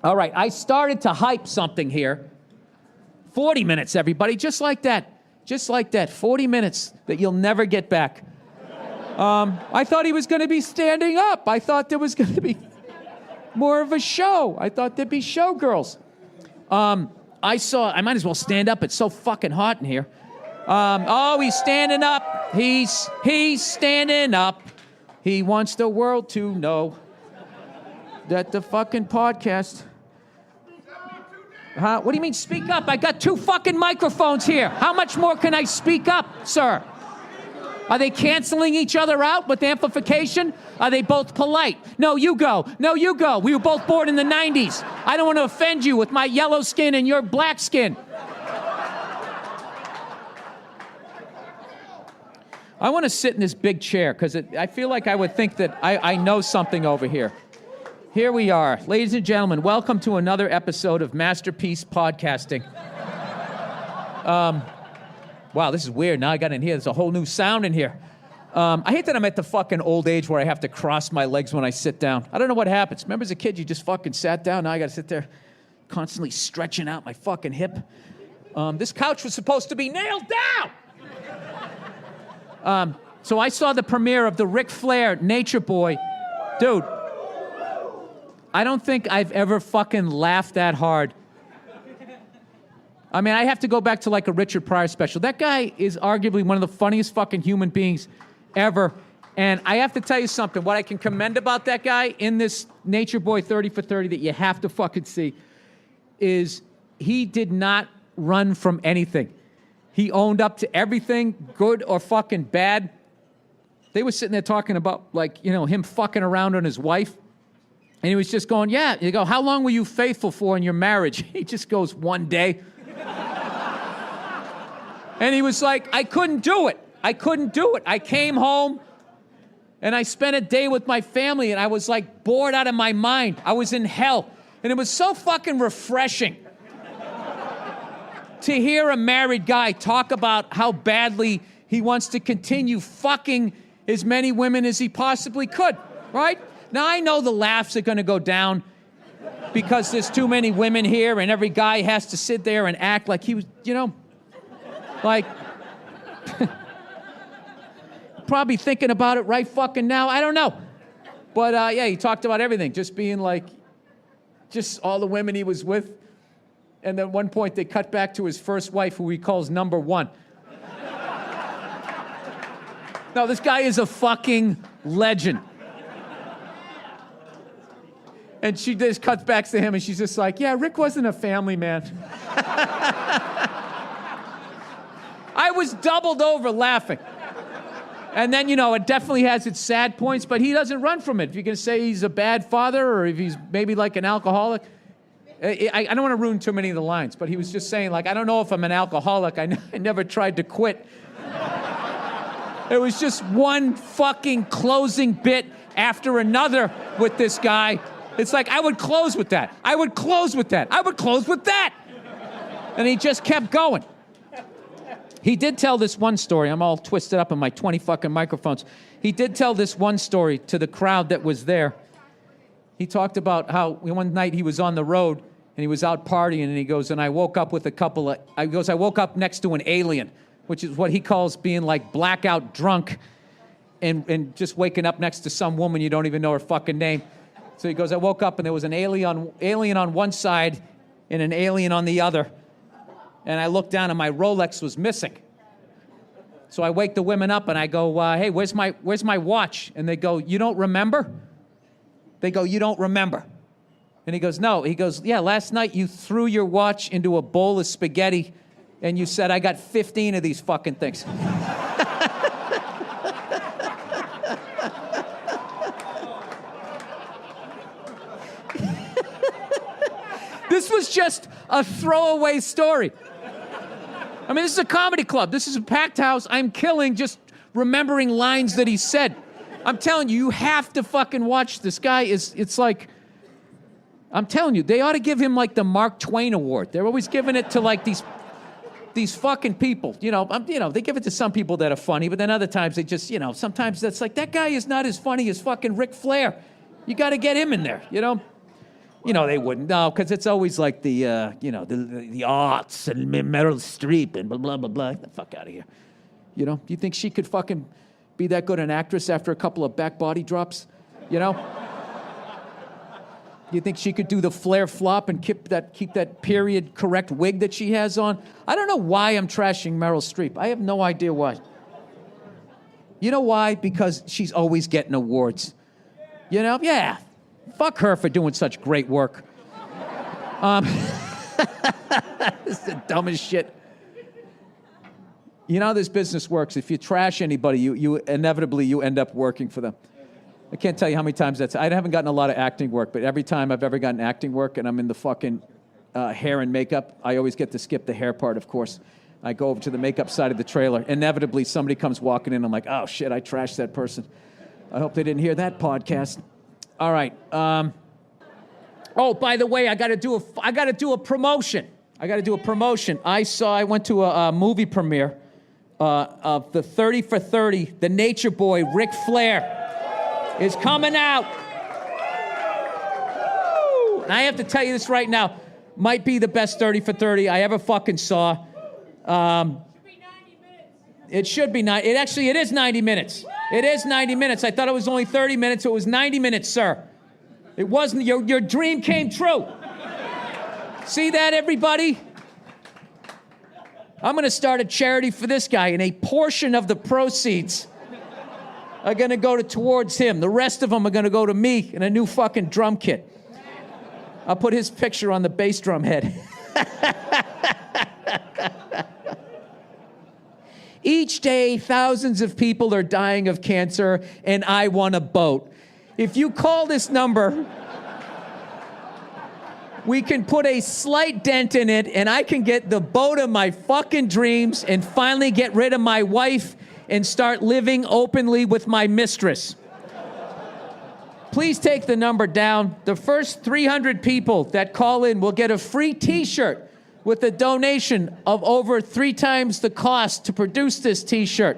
All right, I started to hype something here. 40 minutes, everybody, just like that. Just like that, 40 minutes that you'll never get back. I thought he was going to be standing up. I thought there was going to be more of a show. I thought there'd be showgirls. I might as well stand up. It's so fucking hot in here. Oh, he's standing up. He's standing up. He wants the world to know that the fucking podcast... Huh? What do you mean speak up? I got 2 fucking microphones here. How much more can I speak up, sir? Are they canceling each other out with amplification? Are they both polite? No, you go. No, you go. We were both born in the 90s. I don't want to offend you with my yellow skin and your black skin. I want to sit in this big chair because I feel like I would think that I know something over here. Here we are. Ladies and gentlemen, welcome to another episode of Masterpiece Podcasting. Wow, this is weird. Now I got in here. There's a whole new sound in here. I hate that I'm at the fucking old age where I have to cross my legs when I sit down. I don't know what happens. Remember as a kid, you just fucking sat down. Now I got to sit there constantly stretching out my fucking hip. This couch was supposed to be nailed down. So I saw the premiere of the Ric Flair Nature Boy. Dude. I don't think I've ever fucking laughed that hard. I mean, I have to go back to like a Richard Pryor special. That guy is arguably one of the funniest fucking human beings ever. And I have to tell you something. What I can commend about that guy in this Nature Boy 30 for 30 that you have to fucking see is he did not run from anything. He owned up to everything, good or fucking bad. They were sitting there talking about, like, you know, him fucking around on his wife. And he was just going, yeah. You go, how long were you faithful for in your marriage? He just goes, 1 day. And he was like, I couldn't do it. I couldn't do it. I came home and I spent a day with my family and I was like bored out of my mind. I was in hell. And it was so fucking refreshing to hear a married guy talk about how badly he wants to continue fucking as many women as he possibly could, right? Now, I know the laughs are going to go down because there's too many women here and every guy has to sit there and act like he was, you know, like, probably thinking about it right fucking now. I don't know. But, yeah, he talked about everything, just being like, just all the women he was with. And then at one point, they cut back to his first wife, who he calls number 1. No, this guy is a fucking legend. And she just cuts back to him, and she's just like, yeah, Rick wasn't a family man. I was doubled over laughing. And then, you know, it definitely has its sad points, but he doesn't run from it. If you're going to say he's a bad father or if he's maybe like an alcoholic, I don't want to ruin too many of the lines, but he was just saying, like, I don't know if I'm an alcoholic. I never tried to quit. It was just one fucking closing bit after another with this guy. It's like, I would close with that. I would close with that. I would close with that. And he just kept going. He did tell this one story. I'm all twisted up in my 20 fucking microphones. He did tell this one story to the crowd that was there. He talked about how one night he was on the road and he was out partying and he goes, and I woke up with I woke up next to an alien, which is what he calls being like blackout drunk and just waking up next to some woman you don't even know her fucking name. So he goes, I woke up and there was an alien on one side and an alien on the other. And I looked down and my Rolex was missing. So I wake the women up and I go, hey, where's my watch? And they go, you don't remember? They go, you don't remember. And he goes, no. He goes, yeah, last night you threw your watch into a bowl of spaghetti and you said, I got 15 of these fucking things. This was just a throwaway story. I mean, this is a comedy club. This is a packed house. I'm killing just remembering lines that he said. I'm telling you, you have to fucking watch this guy. It's like, I'm telling you, they ought to give him like the Mark Twain Award. They're always giving it to like these fucking people. You know, they give it to some people that are funny, but then other times they just, you know, sometimes that's like, that guy is not as funny as fucking Ric Flair. You got to get him in there, you know? You know they wouldn't. No, because it's always like the, the arts and Meryl Streep and blah, blah, blah, blah. Get the fuck out of here. You know, do you think she could fucking be that good an actress after a couple of back body drops? You know? You think she could do the Flair flop and keep that period correct wig that she has on? I don't know why I'm trashing Meryl Streep. I have no idea why. You know why? Because she's always getting awards. You know? Yeah. Fuck her for doing such great work. This is the dumbest shit. You know how this business works. If you trash anybody, you inevitably end up working for them. I can't tell you how many times I haven't gotten a lot of acting work, but every time I've ever gotten acting work and I'm in the fucking hair and makeup, I always get to skip the hair part, of course. I go over to the makeup side of the trailer. Inevitably, somebody comes walking in. I'm like, oh, shit, I trashed that person. I hope they didn't hear that podcast. All right. Oh, by the way, I got to do a promotion. I went to a movie premiere of the 30 for 30. The Nature Boy, Ric Flair, is coming out. Woo! And I have to tell you this right now. Might be the best 30 for 30 I ever fucking saw. It should be 90. It is 90 minutes. It is 90 minutes. I thought it was only 30 minutes. It was 90 minutes, sir. It wasn't. Your dream came true. See that, everybody? I'm going to start a charity for this guy, and a portion of the proceeds are going to go towards him. The rest of them are going to go to me and a new fucking drum kit. I'll put his picture on the bass drum head. Each day, thousands of people are dying of cancer, and I want a boat. If you call this number, we can put a slight dent in it, and I can get the boat of my fucking dreams and finally get rid of my wife and start living openly with my mistress. Please take the number down. The first 300 people that call in will get a free T-shirt with a donation of over 3 times the cost to produce this T-shirt.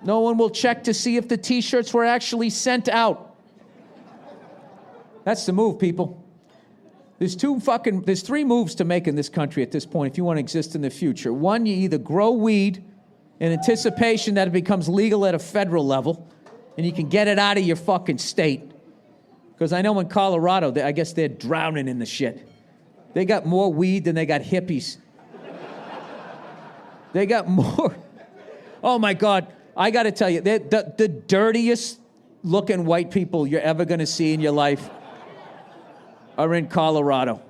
No one will check to see if the T-shirts were actually sent out. That's the move, people. There's 3 moves to make in this country at this point if you want to exist in the future. One, you either grow weed in anticipation that it becomes legal at a federal level, and you can get it out of your fucking state. Because I know in Colorado, I guess they're drowning in the shit. They got more weed than they got hippies. They got more. Oh, my God. I got to tell you, the dirtiest looking white people you're ever going to see in your life are in Colorado.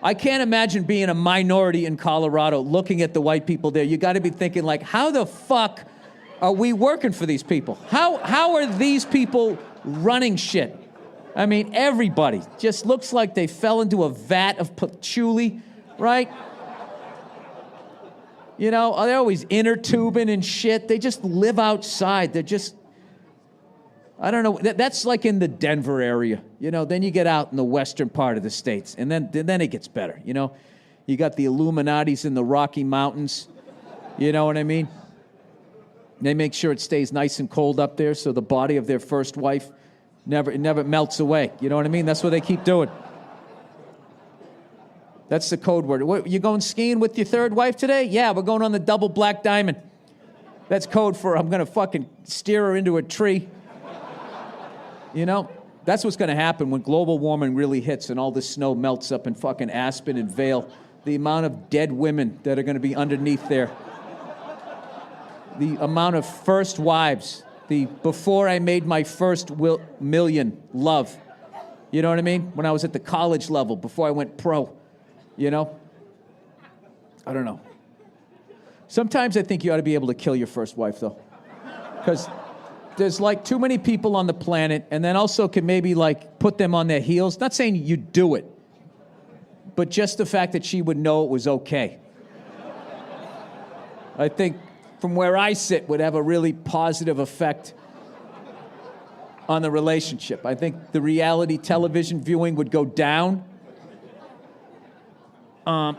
I can't imagine being a minority in Colorado looking at the white people there. You got to be thinking, like, how the fuck are we working for these people? How are these people running shit? I mean, everybody just looks like they fell into a vat of patchouli, right? You know, they're always inner tubing and shit. They just live outside. They're just, I don't know. That's like in the Denver area. You know, then you get out in the western part of the states, and then it gets better. You know, you got the Illuminatis in the Rocky Mountains. You know what I mean? They make sure it stays nice and cold up there, so the body of their first wife never melts away. You know what I mean? That's what they keep doing. That's the code word. What, you going skiing with your third wife today? Yeah, we're going on the double black diamond. That's code for I'm going to fucking steer her into a tree. You know, that's what's going to happen when global warming really hits and all this snow melts up in fucking Aspen and Vail. The amount of dead women that are going to be underneath there. The amount of first wives. The before I made my first million love. You know what I mean? When I was at the college level, before I went pro. You know? I don't know. Sometimes I think you ought to be able to kill your first wife, though. Because there's like too many people on the planet, and then also can maybe like put them on their heels. Not saying you do it, but just the fact that she would know it was okay. I think from where I sit would have a really positive effect on the relationship. I think the reality television viewing would go down. I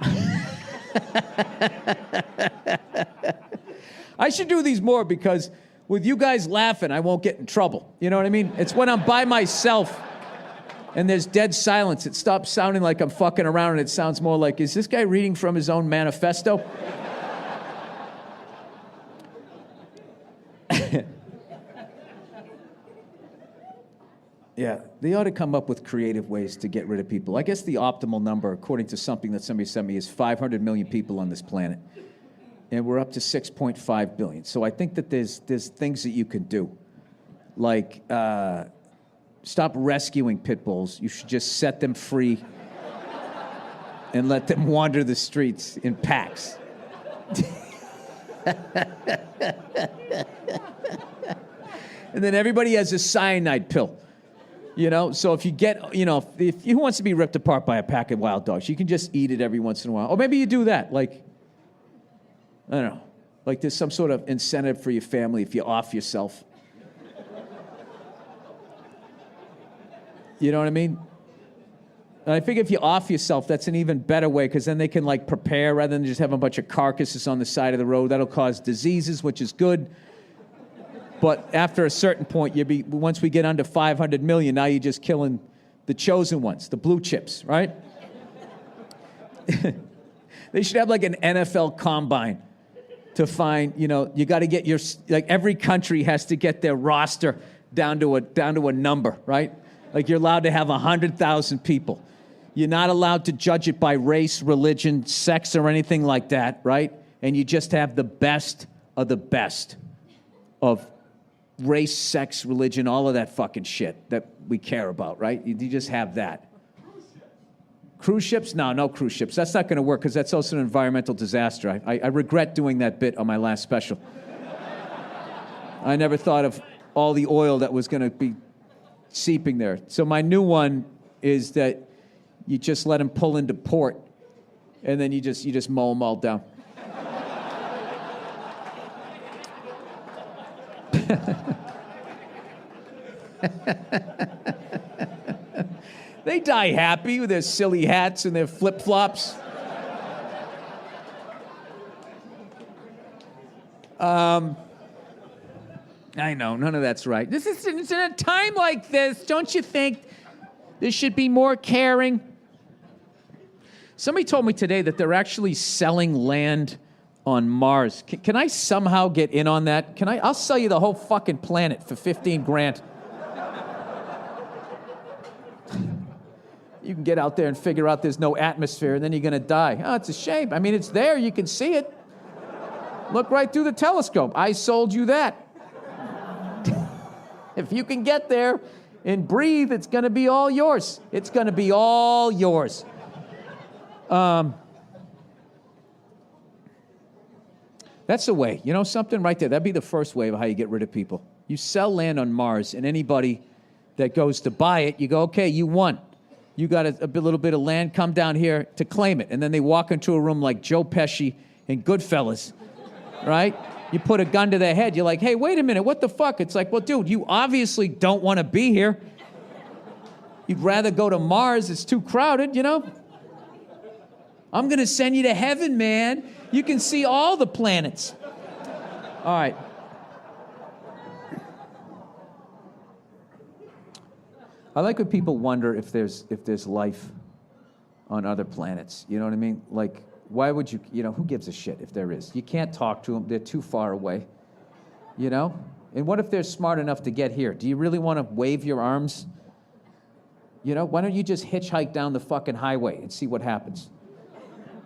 should do these more because with you guys laughing, I won't get in trouble. You know what I mean? It's when I'm by myself and there's dead silence. It stops sounding like I'm fucking around and it sounds more like, is this guy reading from his own manifesto? Yeah, they ought to come up with creative ways to get rid of people. I guess the optimal number, according to something that somebody sent me, is 500 million people on this planet. And we're up to 6.5 billion. So I think that there's things that you can do. Like, stop rescuing pit bulls. You should just set them free and let them wander the streets in packs. And then everybody has a cyanide pill. You know, so if you get, you know, if who wants to be ripped apart by a pack of wild dogs? You can just eat it every once in a while. Or maybe you do that, like, I don't know, like there's some sort of incentive for your family if you off yourself. You know what I mean? And I figure if you off yourself, that's an even better way, because then they can, like, prepare rather than just have a bunch of carcasses on the side of the road. That'll cause diseases, which is good. But after a certain point, once we get under 500 million, now you're just killing the chosen ones, the blue chips, right? They should have like an NFL combine to find, you know, you got to get your, like every country has to get their roster down to a number, right? Like you're allowed to have 100,000 people. You're not allowed to judge it by race, religion, sex, or anything like that, right? And you just have the best of the best of race, sex, religion, all of that fucking shit that we care about, right? You just have that. Cruise ships? No cruise ships. That's not going to work because that's also an environmental disaster. I regret doing that bit on my last special. I never thought of all the oil that was going to be seeping there. So my new one is that you just let them pull into port and then you just mow them all down. They die happy with their silly hats and their flip-flops. I know, none of that's right. It's in a time like this, don't you think there should be more caring? Somebody told me today that they're actually selling land on Mars. Can I somehow get in on that? I'll sell you the whole fucking planet for 15 grand. You can get out there and figure out there's no atmosphere, and then you're going to die. Oh, it's a shame. I mean, it's there. You can see it. Look right through the telescope. I sold you that. If you can get there and breathe, it's going to be all yours. It's going to be all yours. That's the way. You know something right there? That'd be the first way of how you get rid of people. You sell land on Mars, and anybody that goes to buy it, you go, okay, you won. You got a little bit of land, come down here to claim it. And then they walk into a room like Joe Pesci and Goodfellas, right? You put a gun to their head. You're like, hey, wait a minute, what the fuck? It's like, well, dude, you obviously don't want to be here. You'd rather go to Mars. It's too crowded, you know? I'm going to send you to heaven, man. You can see all the planets. All right. I like when people wonder if there's life on other planets. You know what I mean? Like, why would you, who gives a shit if there is? You can't talk to them. They're too far away. You know? And what if they're smart enough to get here? Do you really want to wave your arms? You know, why don't you just hitchhike down the fucking highway and see what happens?